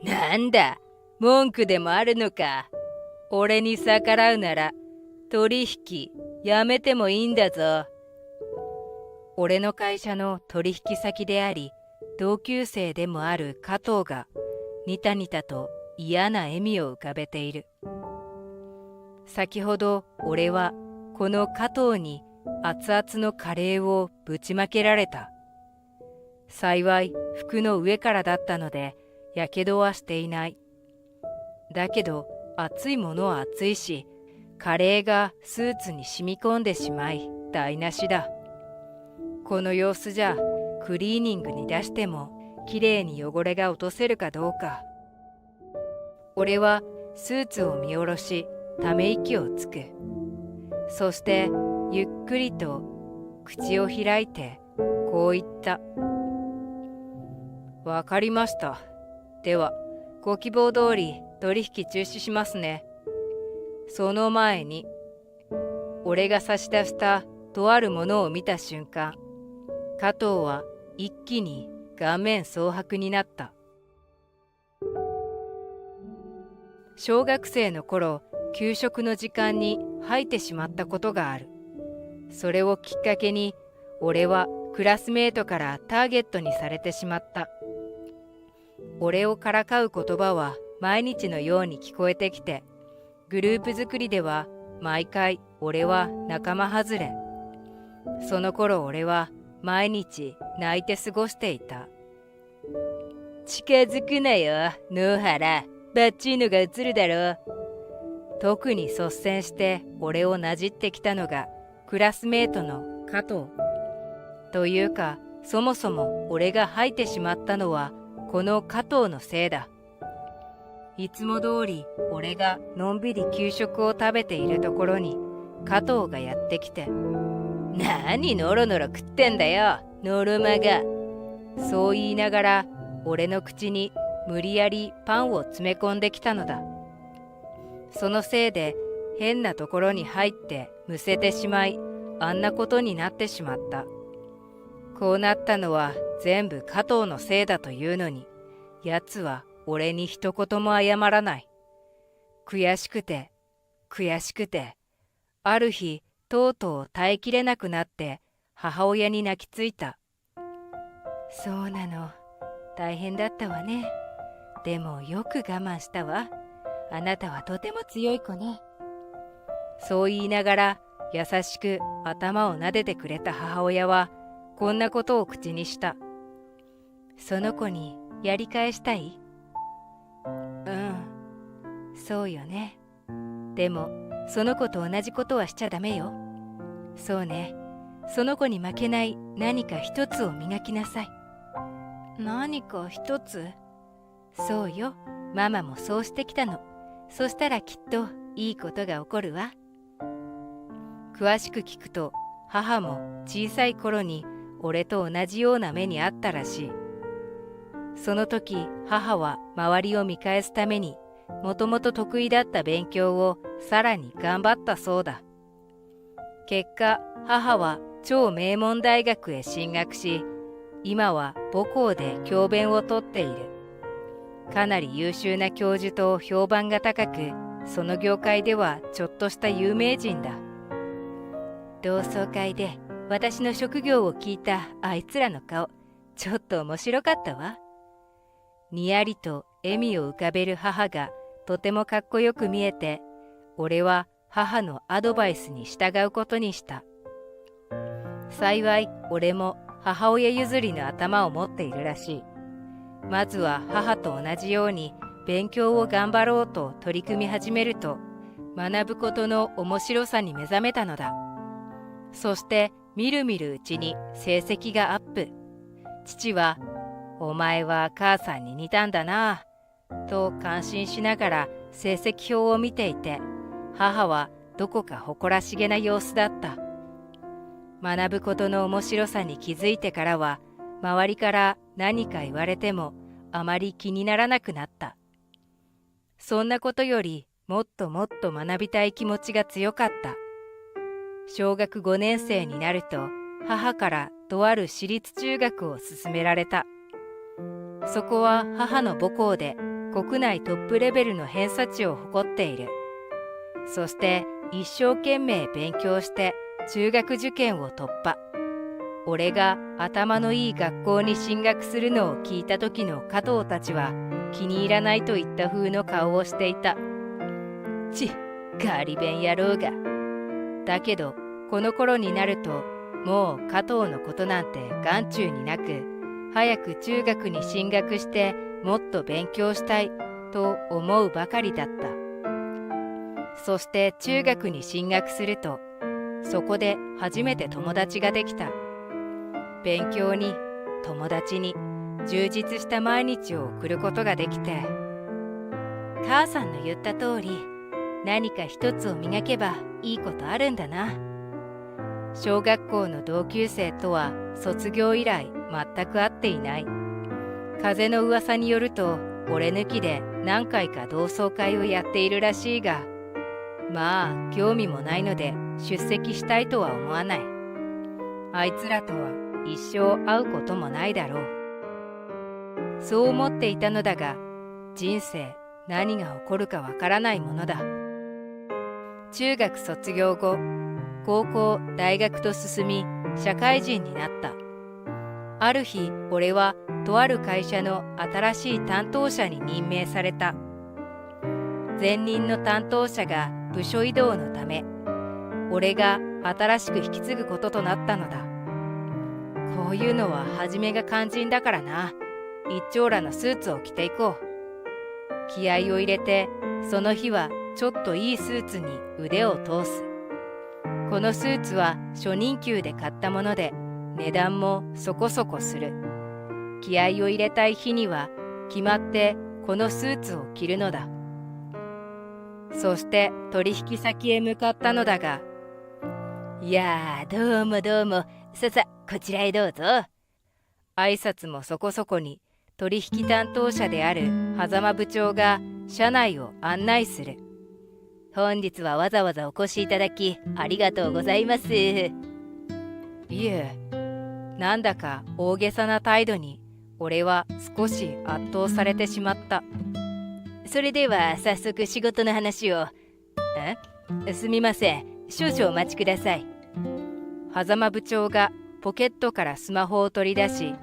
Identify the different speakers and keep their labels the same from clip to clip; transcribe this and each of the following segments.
Speaker 1: なんだ、文句でもあるのか。俺に逆らうなら取引やめてもいいんだぞ。俺の会社の取引先であり同級生でもある加藤がニタニタと嫌な笑みを浮かべている。先ほど俺はこの加藤に熱々のカレーをぶちまけられた。幸い服の上からだったのでやけどはしていない。だけど熱いものは熱いし、カレーがスーツに染み込んでしまい台無しだ。この様子じゃクリーニングに出してもきれいに汚れが落とせるかどうか。俺はスーツを見下ろしため息をつく。そしてゆっくりと口を開いてこう言った。わかりました。ではご希望通り取引中止しますね。その前に、俺が差し出したとあるものを見た瞬間、加藤は一気に顔面蒼白になった。小学生の頃、給食の時間に吐いてしまったことがある。それをきっかけに、俺はクラスメートからターゲットにされてしまった。俺をからかう言葉は毎日のように聞こえてきて、グループ作りでは毎回俺は仲間外れ。その頃俺は毎日泣いて過ごしていた。近づくなよ、野原。バッチリのが映るだろう。特に率先して俺をなじってきたのがクラスメートの加藤。というか、そもそも俺が吐いてしまったのはこの加藤のせいだ。いつも通り俺がのんびり給食を食べているところに加藤がやってきて、何ノロノロ食ってんだよ、ノロマが。そう言いながら俺の口に無理やりパンを詰め込んできたのだ。そのせいで変なところに入ってむせてしまい、あんなことになってしまった。こうなったのは全部加藤のせいだというのに、やつは俺に一言も謝らない。悔しくて、悔しくて、ある日、とうとう耐えきれなくなって母親に泣きついた。そうなの、大変だったわね。でもよく我慢したわ。あなたはとても強い子ね。そう言いながら優しく頭を撫でてくれた母親はこんなことを口にした。その子にやり返したい？そうよね。でもその子と同じことはしちゃダメよ。そうね。その子に負けない何か一つを磨きなさい。何か一つ？そうよ。ママもそうしてきたの。そしたらきっといいことが起こるわ。詳しく聞くと、母も小さい頃に俺と同じような目にあったらしい。その時、母は周りを見返すために、もともと得意だった勉強をさらに頑張ったそうだ。結果、母は超名門大学へ進学し、今は母校で教鞭をとっている。かなり優秀な教授と評判が高く、その業界ではちょっとした有名人だ。同窓会で私の職業を聞いたあいつらの顔、ちょっと面白かったわ。にやりと笑みを浮かべる母がとてもかっこよく見えて、俺は母のアドバイスに従うことにした。幸い俺も母親譲りの頭を持っているらしい。まずは母と同じように勉強を頑張ろうと取り組み始めると、学ぶことの面白さに目覚めたのだ。そしてみるみるうちに成績がアップ。父は、お前は母さんに似たんだなぁ、と感心しながら成績表を見ていて、母はどこか誇らしげな様子だった。学ぶことの面白さに気づいてからは、周りから何か言われてもあまり気にならなくなった。そんなことよりもっともっと学びたい気持ちが強かった。小学5年生になると母からとある私立中学を勧められた。そこは母の母校で国内トップレベルの偏差値を誇っている。そして一生懸命勉強して中学受験を突破。俺が頭のいい学校に進学するのを聞いた時の加藤たちは気に入らないといった風の顔をしていた。ガリ勉野郎が。だけどこの頃になるともう加藤のことなんて眼中になく、早く中学に進学してもっと勉強したいと思うばかりだった。そして中学に進学すると、そこで初めて友達ができた。勉強に友達に充実した毎日を送ることができて、母さんの言った通り、何か一つを磨けばいいことあるんだな。小学校の同級生とは卒業以来全く会っていない。風の噂によると、俺抜きで何回か同窓会をやっているらしいが、まあ興味もないので出席したいとは思わない。あいつらとは一生会うこともないだろう。そう思っていたのだが、人生何が起こるかわからないものだ。中学卒業後、高校、大学と進み、社会人になった。ある日、俺はとある会社の新しい担当者に任命された。前任の担当者が部署異動のため、俺が新しく引き継ぐこととなったのだ。こういうのは初めが肝心だからな。一張羅のスーツを着ていこう。気合を入れて、その日はちょっといいスーツに腕を通す。このスーツは初任給で買ったもので、値段もそこそこする。気合を入れたい日には決まってこのスーツを着るのだ。そして取引先へ向かったのだが、いやー、どうもどうも、こちらへどうぞ。挨拶もそこそこに、取引担当者である狭間部長が社内を案内する。本日はわざわざお越しいただきありがとうございます。いえ、なんだか大げさな態度に俺は少し圧倒されてしまった。それでは早速仕事の話を。すみません、少々お待ちください。狭間部長がポケットからスマホを取り出し、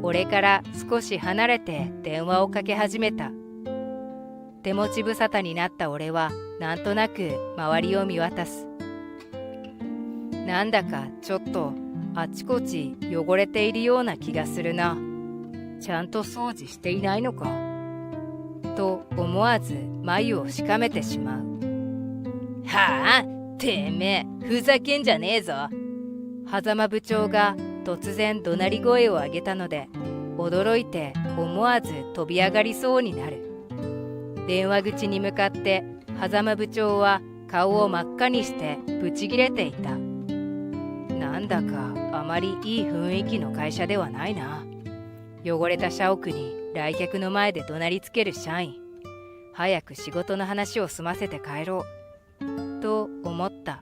Speaker 1: 俺から少し離れて電話をかけ始めた。手持ち無沙汰になった俺はなんとなく周りを見渡す。なんだかちょっとあちこち汚れているような気がするな。ちゃんと掃除していないのかと思わず眉をしかめてしまう。はあ、てめえふざけんじゃねえぞ。狭間部長が突然怒鳴り声を上げたので、驚いて思わず飛び上がりそうになる。電話口に向かって狭間部長は顔を真っ赤にしてブチギレていた。なんだかあまりいい雰囲気の会社ではないな。汚れた社屋に来客の前で怒鳴りつける社員。早く仕事の話を済ませて帰ろうと思った。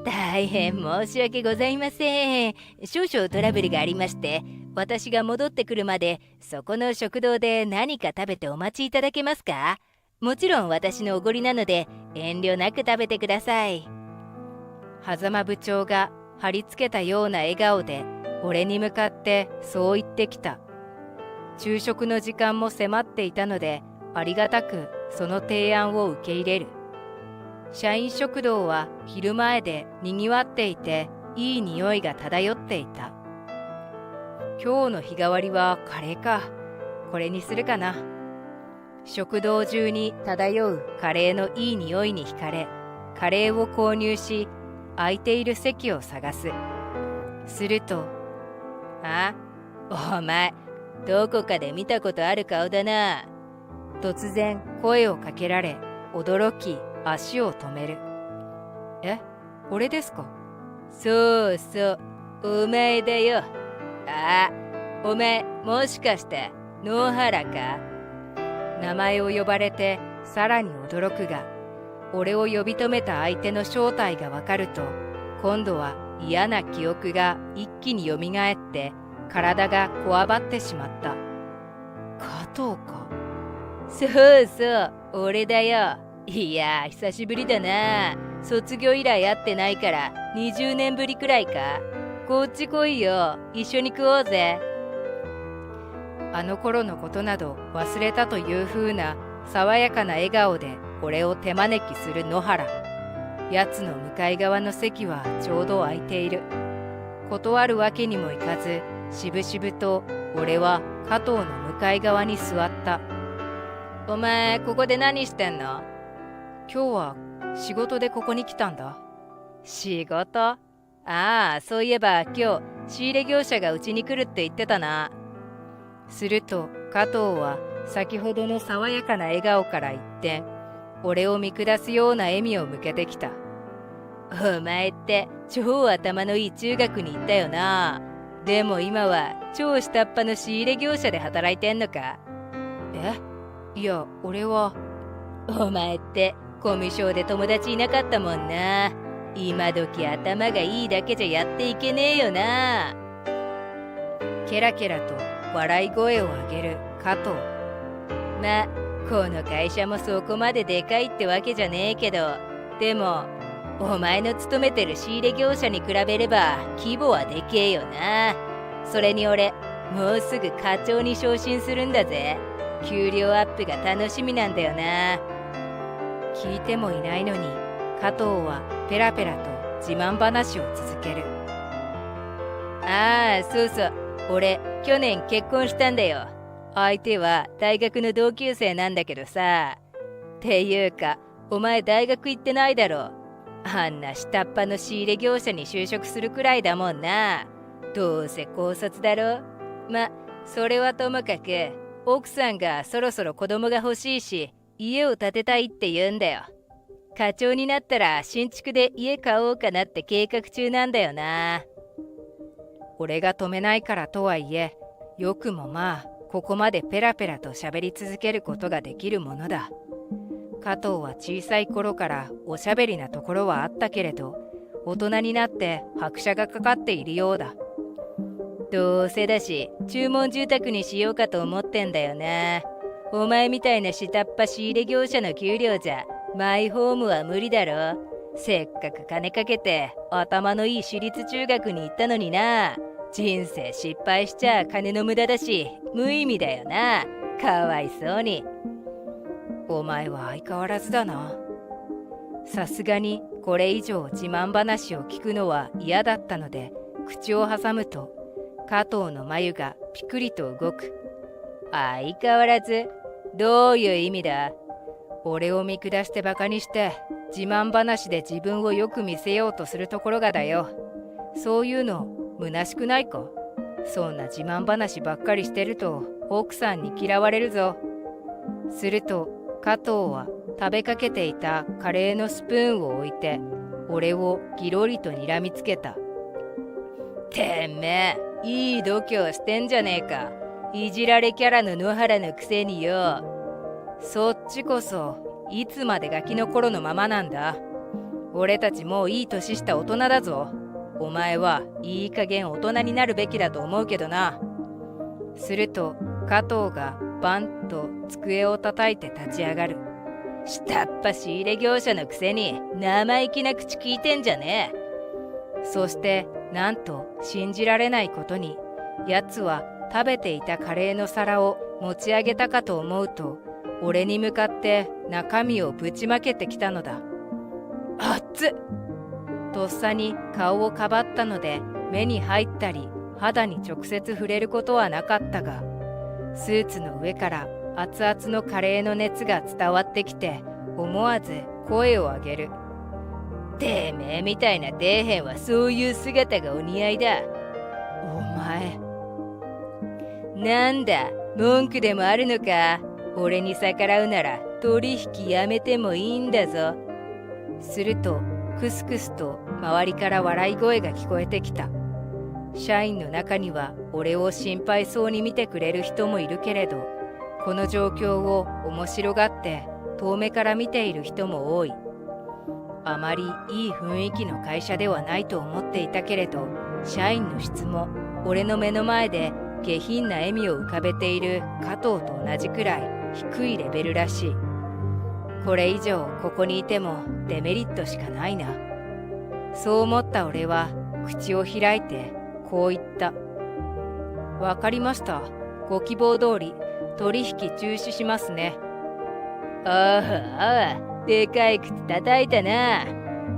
Speaker 1: 大変申し訳ございません。少々トラブルがありまして、私が戻ってくるまでそこの食堂で何か食べてお待ちいただけますか？もちろん私のおごりなので遠慮なく食べてください。狭間部長が貼り付けたような笑顔で俺に向かってそう言ってきた。昼食の時間も迫っていたのでありがたくその提案を受け入れる。社員食堂は昼前でにぎわっていて、いい匂いが漂っていた。今日の日替わりはカレーか。これにするかな。食堂中に漂うカレーのいい匂いに惹かれ、カレーを購入し、空いている席を探す。すると、お前、どこかで見たことある顔だな。突然声をかけられ、驚き足を止める。俺ですか？そうそう、お前だよ。お前もしかして野原か？名前を呼ばれてさらに驚くが、俺を呼び止めた相手の正体がわかると、今度は嫌な記憶が一気によみがえって体がこわばってしまった。加藤か。そうそう、俺だよ。いや、久しぶりだな。卒業以来会ってないから20年ぶりくらいか。こっち来いよ、一緒に食おうぜ。あの頃のことなど忘れたという風な爽やかな笑顔で俺を手招きする野原。やつの向かい側の席はちょうど空いている。断るわけにもいかず、しぶしぶと俺は加藤の向かい側に座った。お前、ここで何してんの？今日は仕事でここに来たんだ。仕事？ああ、そういえば今日仕入れ業者がうちに来るって言ってたな。すると加藤は先ほどの爽やかな笑顔から一転、俺を見下すような笑みを向けてきた。お前って超頭のいい中学に行ったよな。でも今は超下っ端の仕入れ業者で働いてんのか？え？いや、俺は。お前ってコミュ障で友達いなかったもんな。今時頭がいいだけじゃやっていけねえよな。ケラケラと笑い声を上げる加藤。ま、この会社もそこまででかいってわけじゃねえけど、でもお前の勤めてる仕入れ業者に比べれば規模はでけえよな。それに俺、もうすぐ課長に昇進するんだぜ。給料アップが楽しみなんだよな。聞いてもいないのに加藤はペラペラと自慢話を続ける。ああ、そうそう。俺、去年結婚したんだよ。相手は大学の同級生なんだけどさ。っていうか、お前大学行ってないだろ。あんな下っ端の仕入れ業者に就職するくらいだもんな。どうせ高卒だろ。ま、それはともかく、奥さんがそろそろ子供が欲しいし、家を建てたいって言うんだよ。課長になったら新築で家買おうかなって計画中なんだよな。俺が止めないからとはいえ、よくもまあここまでペラペラと喋り続けることができるものだ。加藤は小さい頃からおしゃべりなところはあったけれど、大人になって拍車がかかっているようだ。どうせだし注文住宅にしようかと思ってんだよな。お前みたいな下っ端仕入れ業者の給料じゃマイホームは無理だろ。せっかく金かけて頭のいい私立中学に行ったのにな。人生失敗しちゃ金の無駄だし無意味だよな。かわいそうに。お前は相変わらずだな。さすがにこれ以上自慢話を聞くのは嫌だったので口を挟むと、加藤の眉がピクリと動く。相変わらず？どういう意味だ？俺を見下してバカにして自慢話で自分をよく見せようとするところがだよ。そういうの虚しくないか？そんな自慢話ばっかりしてると奥さんに嫌われるぞ。すると加藤は食べかけていたカレーのスプーンを置いて俺をギロリと睨みつけた。てめえ、いい度胸してんじゃねえか。いじられキャラの野原のくせによ。そっちこそいつまでガキの頃のままなんだ。俺たちもういい年した大人だぞ。お前はいい加減大人になるべきだと思うけどな。すると加藤がバンと机を叩いて立ち上がる。下っ端仕入れ業者のくせに生意気な口聞いてんじゃねえ。そしてなんと信じられないことに、やつは食べていたカレーの皿を持ち上げたかと思うと、俺に向かって中身をぶちまけてきたのだ。あっつ！とっさに顔をかばったので目に入ったり肌に直接触れることはなかったが、スーツの上から熱々のカレーの熱が伝わってきて思わず声を上げる。てめえみたいな底辺はそういう姿がお似合いだ。お前なんだ、文句でもあるのか。俺に逆らうなら取引やめてもいいんだぞ。するとクスクスと周りから笑い声が聞こえてきた。社員の中には俺を心配そうに見てくれる人もいるけれど、この状況を面白がって遠目から見ている人も多い。あまりいい雰囲気の会社ではないと思っていたけれど、社員の質も俺の目の前で下品な笑みを浮かべている加藤と同じくらい低いレベルらしい。これ以上ここにいてもデメリットしかないな。そう思った俺は口を開いてこう言った。わかりました。ご希望通り取引中止しますね。ああ、でかい口叩いたな。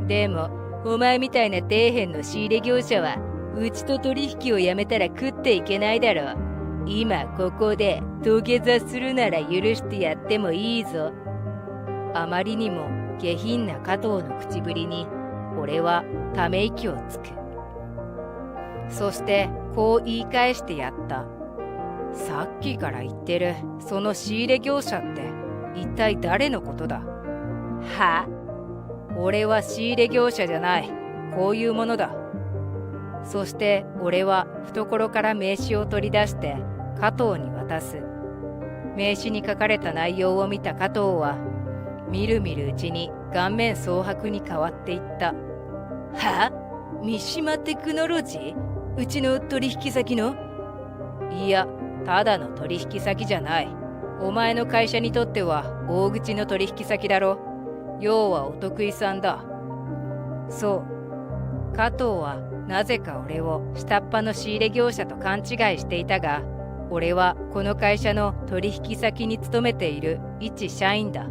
Speaker 1: でもお前みたいな底辺の仕入れ業者はうちと取引をやめたら食っていけないだろう。今ここで土下座するなら許してやってもいいぞ。あまりにも下品な加藤の口ぶりに俺はため息をつく。そしてこう言い返してやった。さっきから言ってるその仕入れ業者って一体誰のことだ？は？俺は仕入れ業者じゃない。こういうものだ。そして俺は懐から名刺を取り出して加藤に渡す。名刺に書かれた内容を見た加藤はみるみるうちに顔面蒼白に変わっていった。は？三島テクノロジー？うちの取引先の？いや、ただの取引先じゃない。お前の会社にとっては大口の取引先だろ。要はお得意さんだ。そう。加藤はなぜか俺を下っ端の仕入れ業者と勘違いしていたが、俺はこの会社の取引先に勤めている一社員だ。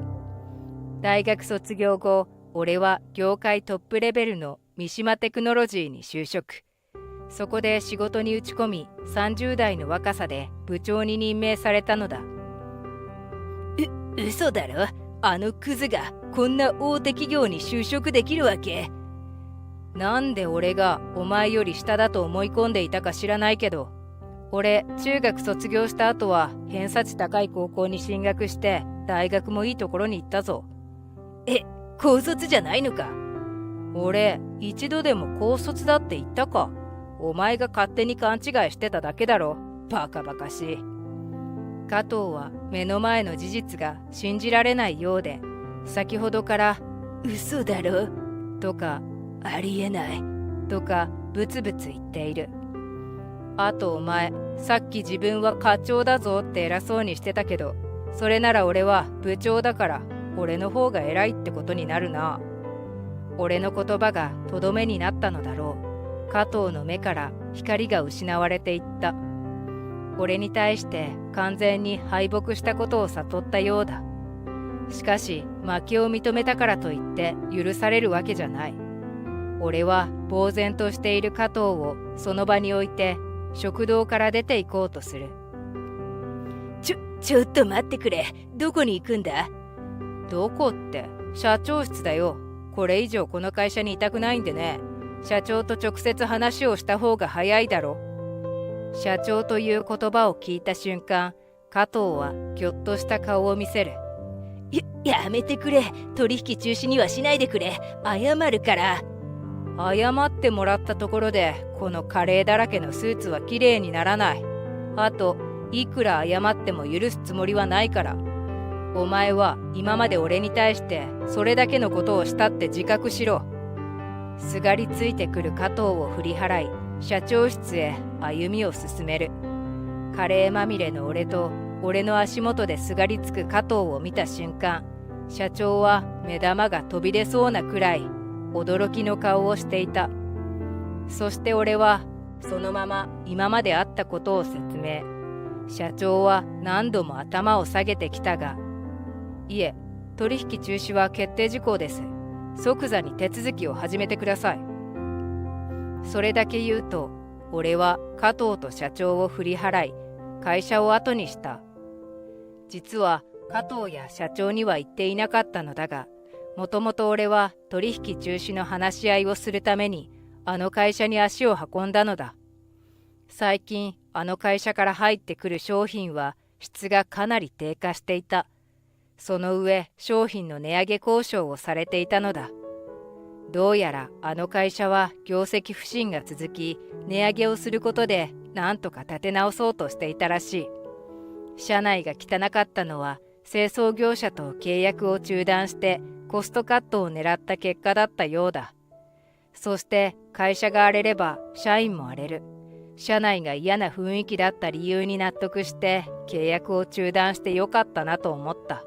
Speaker 1: 大学卒業後、俺は業界トップレベルの三島テクノロジーに就職。そこで仕事に打ち込み、30代の若さで部長に任命されたのだ。嘘だろ？あのクズがこんな大手企業に就職できるわけ？なんで俺がお前より下だと思い込んでいたか知らないけど、俺中学卒業した後は偏差値高い高校に進学して大学もいいところに行ったぞ。高卒じゃないのか？俺一度でも高卒だって言ったか？お前が勝手に勘違いしてただけだろ。バカバカしい。加藤は目の前の事実が信じられないようで、先ほどから嘘だろとかありえないとかブツブツ言っている。あとお前、さっき自分は課長だぞって偉そうにしてたけど、それなら俺は部長だから俺の方が偉いってことになるな。俺の言葉がとどめになったのだろう。加藤の目から光が失われていった。俺に対して完全に敗北したことを悟ったようだ。しかし負けを認めたからといって許されるわけじゃない。俺は呆然としている加藤をその場に置いて食堂から出て行こうとする。ちょっと待ってくれ。どこに行くんだ？どこって、社長室だよ。これ以上この会社にいたくないんでね。社長と直接話をした方が早いだろ。社長という言葉を聞いた瞬間、加藤はぎょっとした顔を見せる。やめてくれ。取引中止にはしないでくれ。謝るから。謝ってもらったところで、このカレーだらけのスーツはきれいにならない。あと、いくら謝っても許すつもりはないから。お前は今まで俺に対してそれだけのことをしたって自覚しろ。すがりついてくる加藤を振り払い、社長室へ歩みを進める。カレーまみれの俺と俺の足元ですがりつく加藤を見た瞬間、社長は目玉が飛び出そうなくらい驚きの顔をしていた。そして俺はそのまま今まであったことを説明。社長は何度も頭を下げてきたが、いえ、取引中止は決定事項です。即座に手続きを始めてください。それだけ言うと、俺は加藤と社長を振り払い、会社を後にした。実は加藤や社長には言っていなかったのだが、もともと俺は取引中止の話し合いをするために、あの会社に足を運んだのだ。最近、あの会社から入ってくる商品は質がかなり低下していた。その上、商品の値上げ交渉をされていたのだ。どうやらあの会社は業績不振が続き、値上げをすることでなんとか立て直そうとしていたらしい。社内が汚かったのは、清掃業者と契約を中断してコストカットを狙った結果だったようだ。そして会社が荒れれば社員も荒れる。社内が嫌な雰囲気だった理由に納得して契約を中断してよかったなと思った。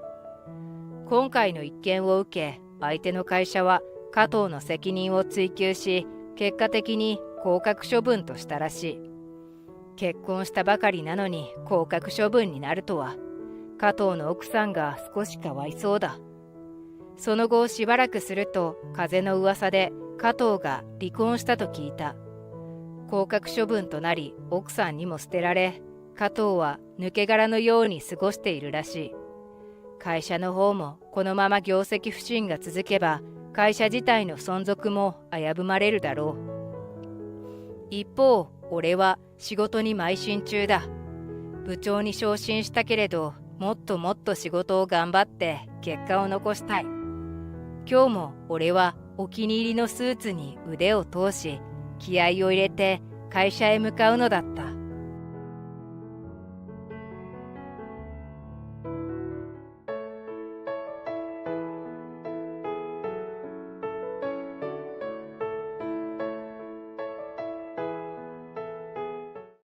Speaker 1: 今回の一件を受け、相手の会社は加藤の責任を追及し、結果的に降格処分としたらしい。結婚したばかりなのに降格処分になるとは、加藤の奥さんが少しかわいそうだ。その後しばらくすると、風の噂で加藤が離婚したと聞いた。降格処分となり、奥さんにも捨てられ、加藤は抜け殻のように過ごしているらしい。会社の方もこのまま業績不振が続けば、会社自体の存続も危ぶまれるだろう。一方、俺は仕事に邁進中だ。部長に昇進したけれど、もっともっと仕事を頑張って結果を残したい。今日も俺はお気に入りのスーツに腕を通し、気合を入れて会社へ向かうのだった。